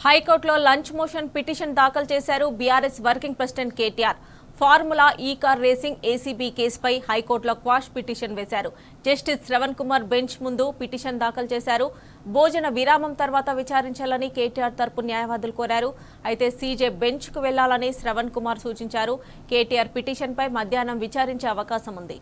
హైకోర్టులో lunch motion petition దాఖలు చేశారు BRS working president KTR. Formula ఈ కార్ రేసింగ్ ఏసీబీ కేసుపై హైకోర్టులో క్వాష్ పిటిషన్ వేశారు. జస్టిస్ శ్రవణ్ కుమార్ బెంచ్ ముందు పిటిషన్ దాఖలు చేశారు. భోజన విరామం తర్వాత విచారించాలని కేటీఆర్ తరపు న్యాయవాదులు కోరారు. అయితే సీజే బెంచ్ కు వెళ్లాలని శ్రవణ్ కుమార్ సూచించారు. కేటీఆర్ పిటిషన్పై మధ్యాహ్నం విచారించే అవకాశం ఉంది.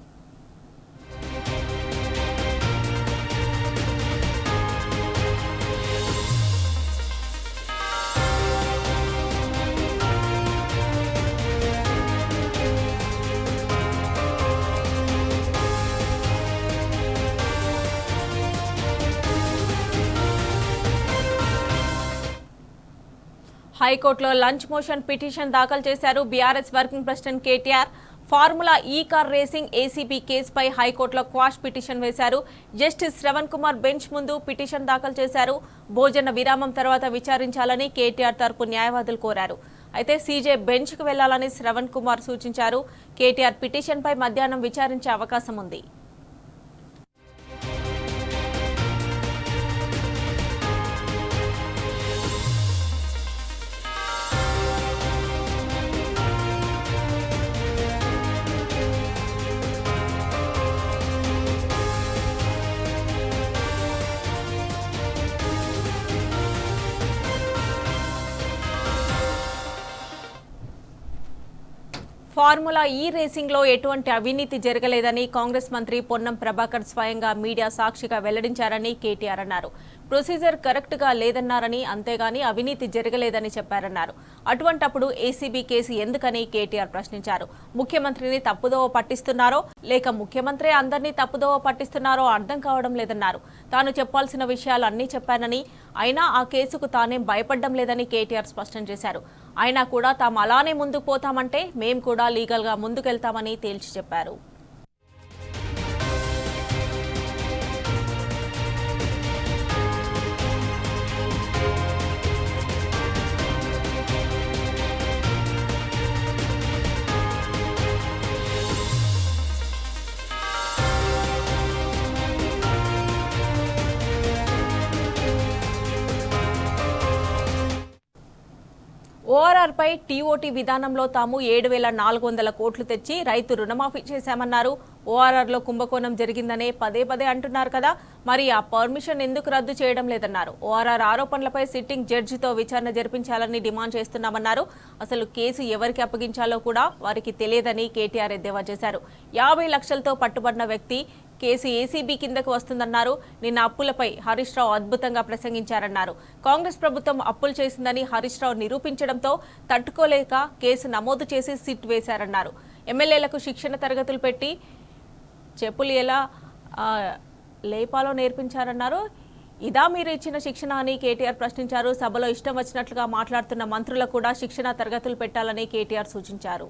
హైకోర్టులో లంచ్ మోషన్ పిటిషన్ దాఖలు చేశారు BRS working president KTR. Formula ఈ కార్ రేసింగ్ ఏసీబీ కేసుపై హైకోర్టులో క్వాష్ పిటిషన్ వేశారు. జస్టిస్ శ్రవణ్ కుమార్ బెంచ్ ముందు పిటిషన్ దాఖలు చేశారు. భోజన విరామం తర్వాత విచారించాలని కేటీఆర్ తరపు న్యాయవాదులు కోరారు. అయితే సీజే బెంచ్ కు వెళ్లాలని శ్రవణ్ కుమార్ సూచించారు. కేటీఆర్ పిటిషన్పై మధ్యాహ్నం విచారించే అవకాశం ఉంది. ఫార్ములా ఈ రేసింగ్ లో ఎటువంటి అవినీతి జరగలేదని కాంగ్రెస్ మంత్రి పొన్నం ప్రభాకర్ స్వయంగా మీడియా సాక్షిగా వెల్లడించారని కేటీఆర్ అన్నారు. ప్రొసీజర్ కరెక్ట్ గా లేదన్నారని, అంతేగాని అవినీతి జరగలేదని చెప్పారన్నారు. అటువంటప్పుడు ఏసీబీ కేసు ఎందుకని కేటీఆర్ ప్రశ్నించారు. ముఖ్యమంత్రిని తప్పుదోవ పట్టిస్తున్నారో లేక ముఖ్యమంత్రి అందరినీ తప్పుదోవ పట్టిస్తున్నారో అర్థం కావడం లేదన్నారు. తాను చెప్పాల్సిన విషయాలు అన్నీ చెప్పానని, అయినా ఆ కేసుకు తానేం భయపడడం లేదని కేటీఆర్ స్పష్టం చేశారు. అయినా కూడా తాము అలానే ముందుకు పోతామంటే మేం కూడా లీగల్ గా ముందుకెళ్తామని తేల్చి చెప్పారు. ఓఆర్ఆర్పై టీఓటీ విధానంలో తాము 7,400 కోట్లు తెచ్చి రైతు రుణమాఫీ చేశామన్నారు. ఓఆర్ఆర్లో కుంభకోణం జరిగిందనే పదే పదే అంటున్నారు కదా, మరి ఆ పర్మిషన్ ఎందుకు రద్దు చేయడం లేదన్నారు. ఓఆర్ఆర్ ఆరోపణలపై సిట్టింగ్ జడ్జితో విచారణ జరిపించాలని డిమాండ్ చేస్తున్నామన్నారు. అసలు కేసు ఎవరికి అప్పగించాలో కూడా వారికి తెలియదని కేటీఆర్ ఎద్దేవా చేశారు. 50 లక్షలతో పట్టుబడిన వ్యక్తి కేసు ఏసీబీ కిందకు వస్తుందన్నారు. నిన్న అప్పులపై హరీష్ రావు అద్భుతంగా ప్రసంగించారన్నారు. కాంగ్రెస్ ప్రభుత్వం అప్పులు చేసిందని హరీష్ రావు నిరూపించడంతో తట్టుకోలేక కేసు నమోదు చేసి సిట్ వేశారన్నారు. ఎమ్మెల్యేలకు శిక్షణ తరగతులు పెట్టి చెప్పులు ఎలా లేపాలో నేర్పించారన్నారు. ఇదా మీరు ఇచ్చిన శిక్షణ అని కేటీఆర్ ప్రశ్నించారు. సభలో ఇష్టం వచ్చినట్లుగా మాట్లాడుతున్న మంత్రులకు కూడా శిక్షణ తరగతులు పెట్టాలని కేటీఆర్ సూచించారు.